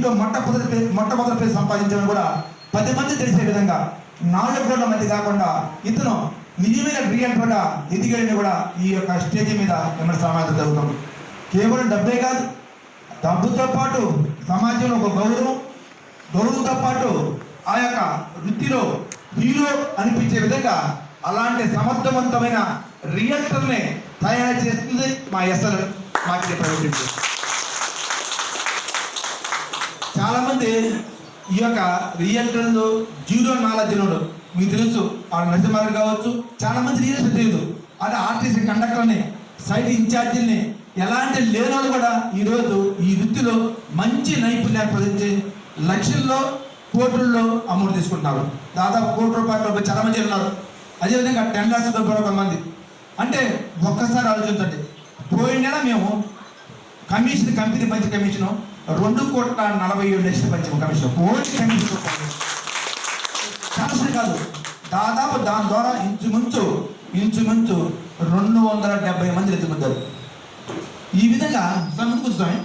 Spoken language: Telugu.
దీంట్లో మొట్టమొదటి పేరు సంపాదించడం కూడా 10 మంది తెలిసే విధంగా 4 కోట్ల మంది కాకుండా ఇతను నిజమైన రియల్టర్గా ఎదిగడిని కూడా ఈ యొక్క స్టేజ్ మీద సమాజం జరుగుతుంది. కేవలం డబ్బే కాదు, డబ్బుతో పాటు సమాజంలో ఒక గౌరవంతో పాటు ఆ యొక్క వృత్తిలో హీరో అనిపించే విధంగా అలాంటి సమర్థవంతమైన రియల్టర్ని తయారు చేస్తుంది మా ఎస్ఎల్ మార్కెట్ ప్రైవేట్ లిమిటెడ్. చాలామంది ఈ యొక్క రియల్టర్లు జీరో నాలెడ్జ్ ఉన్నాడు. మీకు తెలుసు ఆడ నరసింహారు కావచ్చు, చాలామంది రియల్ తెలియదు. అదే ఆర్టీసీ కండక్టర్ని, సైట్ ఇన్ఛార్జీని ఎలాంటి లేనోళ్ళు కూడా ఈరోజు ఈ వృత్తిలో మంచి నైపుణ్యాన్ని ప్రదర్శించి లక్షల్లో కోట్లలో అమౌంట్ తీసుకుంటున్నారు. దాదాపు ₹1 కోటి చాలామంది ఉన్నారు. అదేవిధంగా టెండర్స్ కొంతమంది. అంటే ఒక్కసారి ఆలోచించండి, పోయిన నెల మేము కమిషన్ కంపెనీ పంచి కమిషను ₹2,47,00,000 పంచాము. కమిషన్ ఓన్లీ కమిషన్ కమిషన్ కాదు, దాదాపు దాని ద్వారా ఇంచుమించు 270 మంది ఎత్తుకుంటారు. ఈ విధంగా ముందుకు వస్తామే